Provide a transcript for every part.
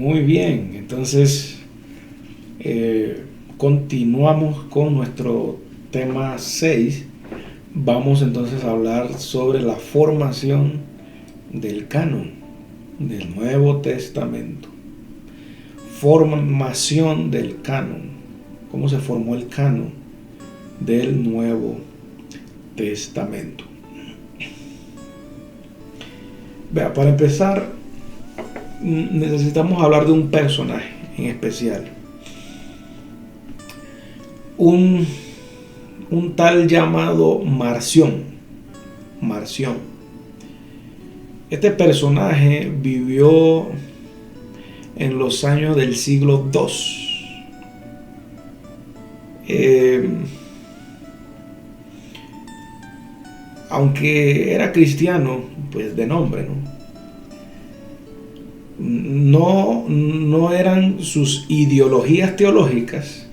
Muy bien, entonces continuamos con nuestro tema 6. Vamos entonces a hablar sobre la formación del canon del Nuevo Testamento. Formación del canon. ¿Cómo se formó el canon del Nuevo Testamento? Vea, para empezar, necesitamos hablar de un personaje en especial. Un tal llamado Marción. Este personaje vivió en los años del siglo II. Aunque era cristiano, pues de nombre, no eran sus ideologías teológicas,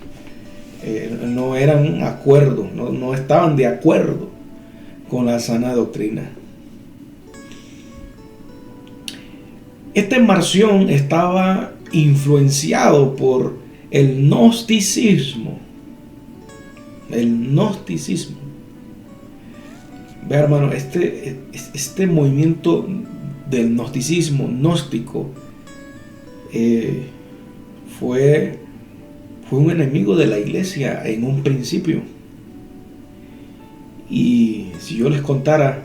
no eran acuerdo, no estaban de acuerdo con la sana doctrina. Este Marción estaba influenciado por el gnosticismo. Vea, hermano, este movimiento del gnosticismo, gnóstico, fue un enemigo de la iglesia en un principio. Y si yo les contara,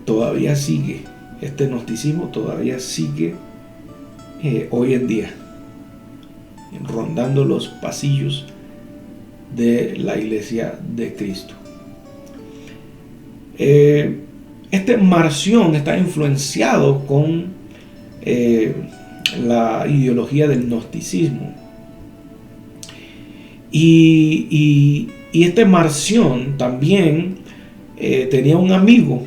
todavía sigue, este gnosticismo todavía sigue hoy en día, rondando los pasillos de la iglesia de Cristo. Este Marción está influenciado con la ideología del gnosticismo. Y este Marción también tenía un amigo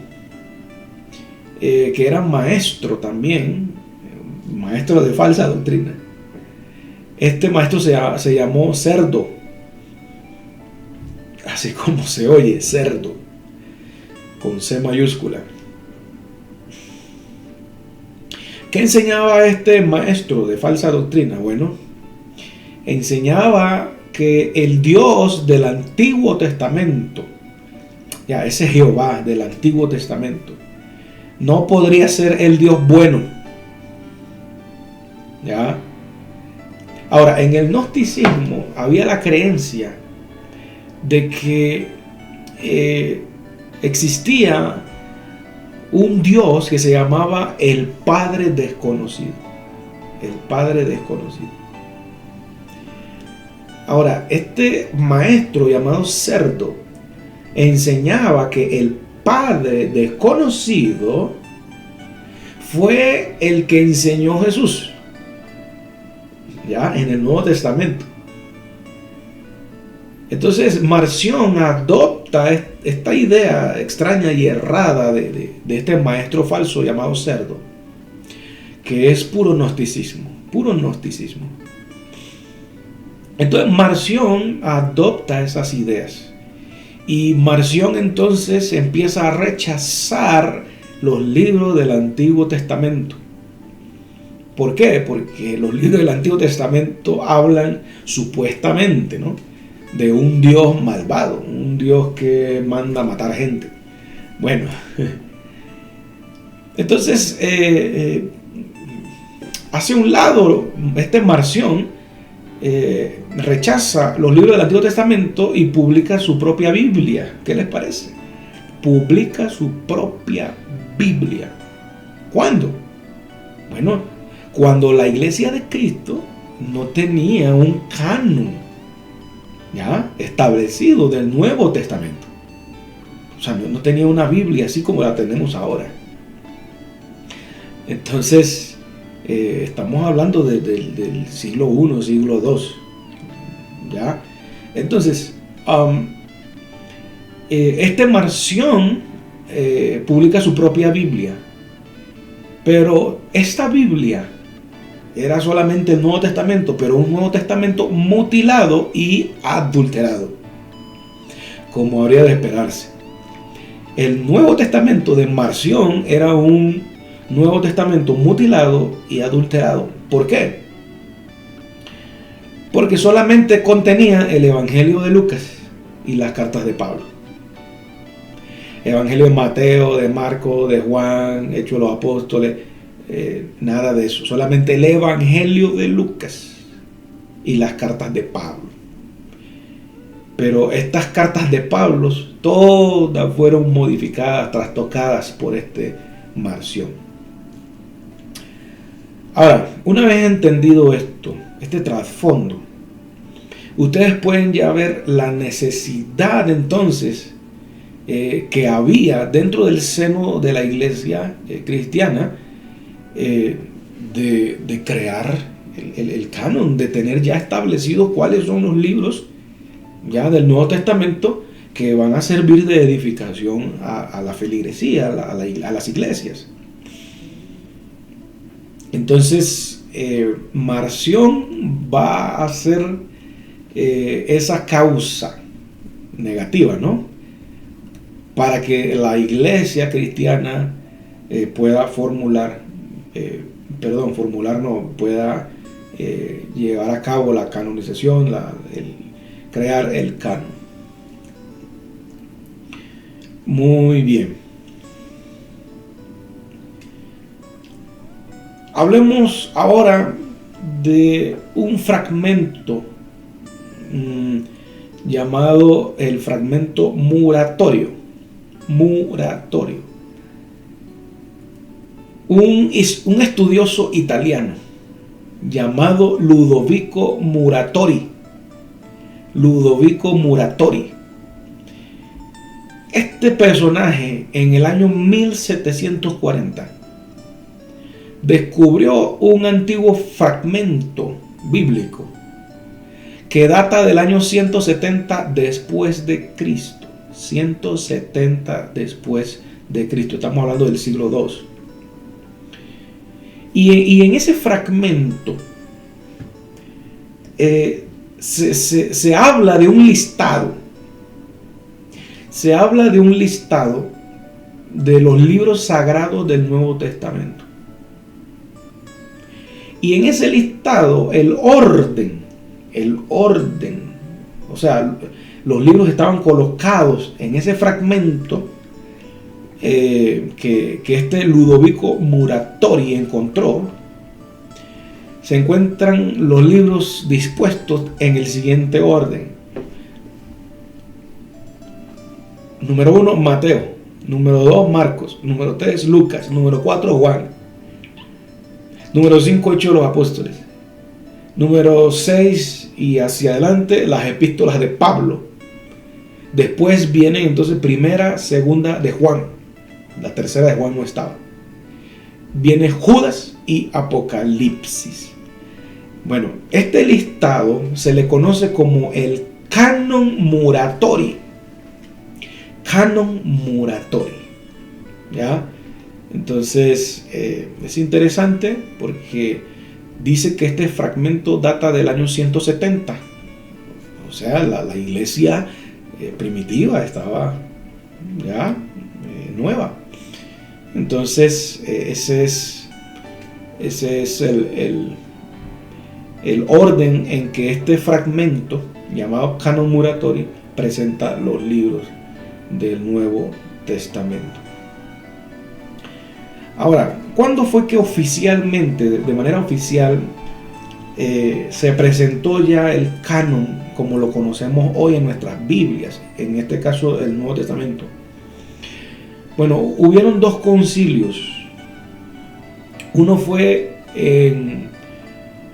que era maestro también, maestro de falsa doctrina. Este maestro se llamó Cerdo, así como se oye, Cerdo, con C mayúscula. ¿Qué enseñaba este maestro de falsa doctrina? Bueno, enseñaba que el Dios del Antiguo Testamento, ya ese Jehová del Antiguo Testamento, no podría ser el Dios bueno. ¿Ya? Ahora, en el gnosticismo había la creencia de que existía un Dios que se llamaba el Padre Desconocido. El Padre Desconocido. Ahora, este maestro llamado Cerdo enseñaba que el Padre Desconocido fue el que enseñó Jesús, ya en el Nuevo Testamento. Entonces Marción adopta esta idea extraña y errada de este maestro falso llamado Cerdo, que es puro gnosticismo. Entonces Marción adopta esas ideas, y Marción entonces empieza a rechazar los libros del Antiguo Testamento. ¿Por qué? Porque los libros del Antiguo Testamento hablan supuestamente, de un Dios malvado, un Dios que manda a matar gente. Bueno, entonces hace un lado este Marción, rechaza los libros del Antiguo Testamento y publica su propia Biblia. ¿Qué les parece? Publica su propia Biblia. ¿Cuándo? Bueno, cuando la iglesia de Cristo no tenía un canon ya establecido del Nuevo Testamento. O sea, no tenía una Biblia así como la tenemos ahora. Entonces, estamos hablando del siglo I, siglo II. ¿Ya? Entonces, este Marción publica su propia Biblia. Pero esta Biblia era solamente el Nuevo Testamento, pero un Nuevo Testamento mutilado y adulterado, como habría de esperarse. El Nuevo Testamento de Marción era un Nuevo Testamento mutilado y adulterado. ¿Por qué? Porque solamente contenía el Evangelio de Lucas y las cartas de Pablo. Evangelio de Mateo, de Marcos, de Juan, Hechos de los Apóstoles, nada de eso. Solamente el Evangelio de Lucas y las cartas de Pablo. Pero estas cartas de Pablo todas fueron modificadas, trastocadas por Marción. Ahora, una vez entendido esto, este trasfondo, ustedes pueden ya ver la necesidad entonces que había dentro del seno de la iglesia cristiana de crear el canon, de tener ya establecidos cuáles son los libros ya del Nuevo Testamento que van a servir de edificación a la feligresía, a las iglesias. Entonces, Marción va a ser esa causa negativa, ¿no? Para que la iglesia cristiana pueda pueda llevar a cabo la canonización, crear el canon. Muy bien. Hablemos ahora de un fragmento llamado el fragmento muratorio. Un estudioso italiano llamado Ludovico Muratori. Este personaje en el año 1740 descubrió un antiguo fragmento bíblico que data del año 170 después de Cristo. 170 después de Cristo. Estamos hablando del siglo II. Y en ese fragmento se habla de un listado. Se habla de un listado de los libros sagrados del Nuevo Testamento. Y en ese listado, el orden, o sea, los libros estaban colocados en ese fragmento que Ludovico Muratori encontró. Se encuentran los libros dispuestos en el siguiente orden. Número 1, Mateo. Número 2, Marcos. Número 3, Lucas. Número 4, Juan. Número 5, Hechos de los Apóstoles. Número 6 y hacia adelante, las epístolas de Pablo. Después viene entonces primera, segunda de Juan. La tercera de Juan no estaba. Viene Judas y Apocalipsis. Bueno, este listado se le conoce como el canon muratori. ¿Ya? Entonces es interesante porque dice que este fragmento data del año 170. O sea, la iglesia primitiva estaba ya nueva. Entonces ese es el orden en que este fragmento llamado Canon Muratori presenta los libros del Nuevo Testamento. Ahora, ¿cuándo fue que oficialmente, de manera oficial, se presentó ya el canon como lo conocemos hoy en nuestras Biblias, en este caso el Nuevo Testamento? Bueno, hubieron dos concilios. Uno fue en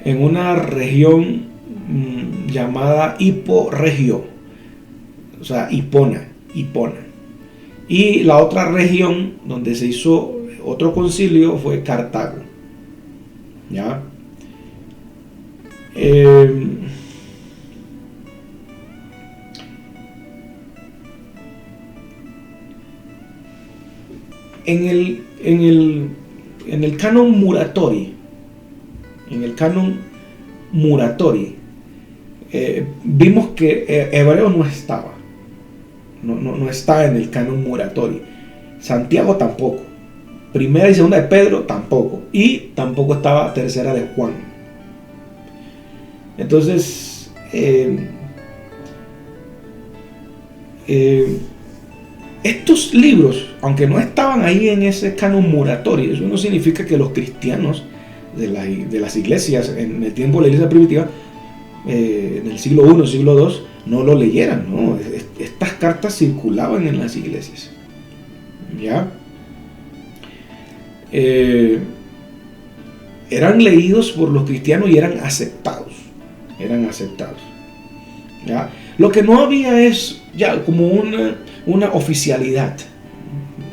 una región llamada Hiporegio, o sea, Hipona. Y la otra región donde se hizo otro concilio fue Cartago. ¿Ya? En el canon Muratori, vimos que Hebreo no estaba. No está en el canon Muratori. Santiago tampoco. Primera y segunda de Pedro tampoco. Y tampoco estaba tercera de Juan. Entonces, estos libros, aunque no estaban ahí en ese canon moratorio, eso no significa que los cristianos de las iglesias en el tiempo de la iglesia primitiva, en el siglo I, siglo II, no lo leyeran, ¿no? Estas cartas circulaban en las iglesias. ¿Ya? Eran leídos por los cristianos y eran aceptados. ¿Ya? Lo que no había es ya como una oficialidad,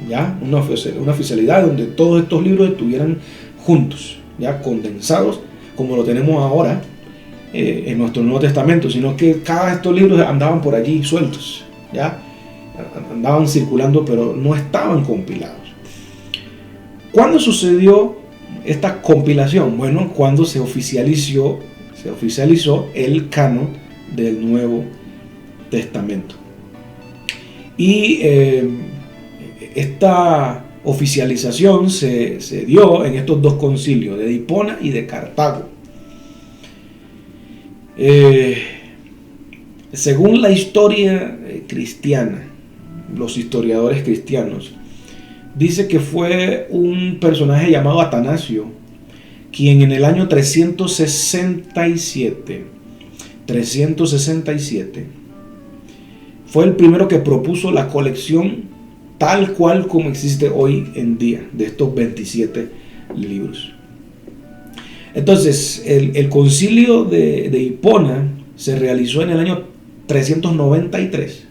¿ya? Una oficialidad donde todos estos libros estuvieran juntos, ya condensados, como lo tenemos ahora en nuestro Nuevo Testamento, sino que cada de estos libros andaban por allí sueltos, ya andaban circulando, pero no estaban compilados. ¿Cuándo sucedió esta compilación? Bueno, cuando se oficializó el canon del Nuevo Testamento. Y esta oficialización se dio en estos dos concilios, de Hipona y de Cartago. Según la historia cristiana, los historiadores cristianos, dice que fue un personaje llamado Atanasio, quien en el año 367 fue el primero que propuso la colección tal cual como existe hoy en día, de estos 27 libros. Entonces, el concilio de Hipona se realizó en el año 393,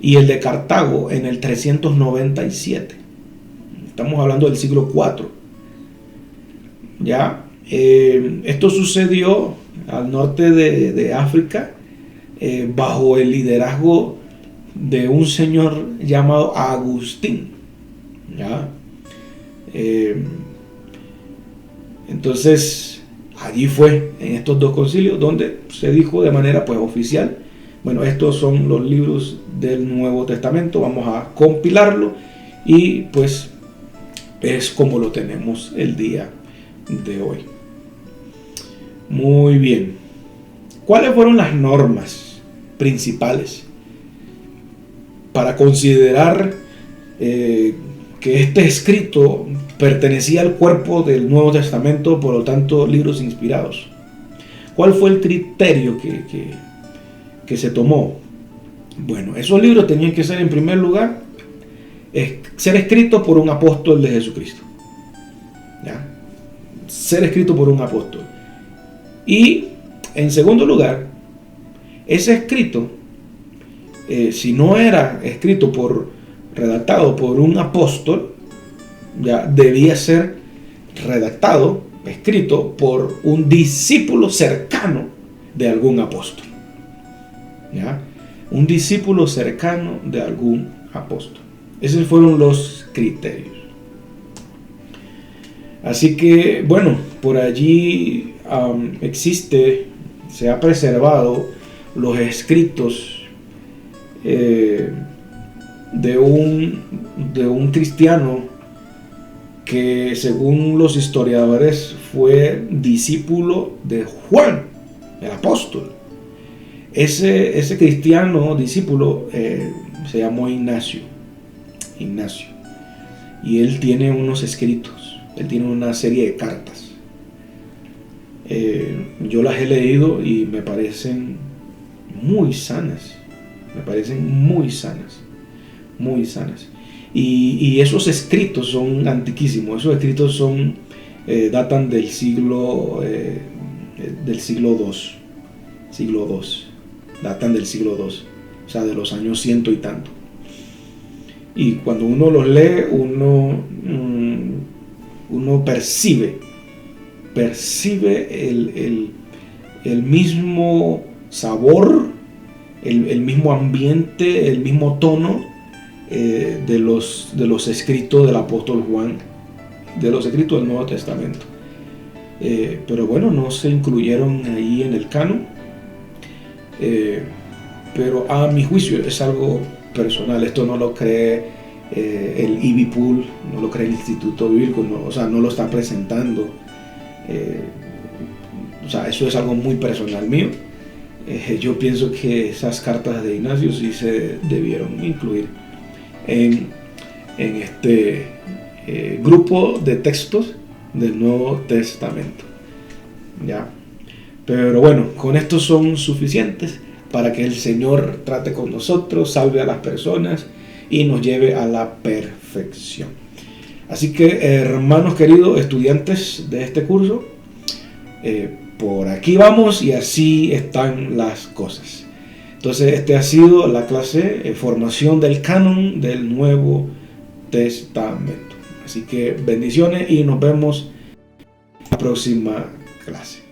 y el de Cartago en el 397. Estamos hablando del siglo IV. ¿Ya? Esto sucedió al norte de África, bajo el liderazgo de un señor llamado Agustín. ¿Ya? Entonces, allí fue, en estos dos concilios, donde se dijo de manera pues oficial: bueno, estos son los libros del Nuevo Testamento, vamos a compilarlo, y pues es como lo tenemos el día de hoy. Muy bien. ¿Cuáles fueron las normas principales para considerar que este escrito pertenecía al cuerpo del Nuevo Testamento, por lo tanto libros inspirados? ¿Cuál fue el criterio que se tomó? Bueno, esos libros tenían que ser, en primer lugar, ser escritos por un apóstol de Jesucristo. ¿Ya? Ser escrito por un apóstol. Y en segundo lugar, ese escrito, si no era escrito redactado por un apóstol, ya debía ser escrito por un discípulo cercano de algún apóstol. ¿Ya? Un discípulo cercano de algún apóstol. Esos fueron los criterios. Así que, bueno, por allí se ha preservado los escritos de un cristiano que, según los historiadores, fue discípulo de Juan, el apóstol. Ese cristiano discípulo se llamó Ignacio, y él tiene unos escritos, él tiene una serie de cartas. Yo las he leído y me parecen muy sanas, y esos escritos son antiquísimos. Esos escritos datan del siglo II, datan del siglo II, o sea, de los años 100 y tanto. Y cuando uno los lee, uno percibe el mismo sabor, el mismo ambiente, el mismo tono de los escritos del apóstol Juan, de los escritos del Nuevo Testamento. Pero bueno, no se incluyeron ahí en el canon, pero a mi juicio es algo personal. Esto no lo cree el Ivy Pool no lo crea el Instituto Bíblico, no, o sea, no lo está presentando. O sea, eso es algo muy personal mío. Yo pienso que esas cartas de Ignacio sí se debieron incluir en este grupo de textos del Nuevo Testamento. ¿Ya? Pero bueno, con esto son suficientes para que el Señor trate con nosotros, salve a las personas y nos lleve a la perfección. Así que, hermanos queridos estudiantes de este curso, por aquí vamos y así están las cosas. Entonces, este ha sido la clase formación del canon del Nuevo Testamento. Así que bendiciones y nos vemos en la próxima clase.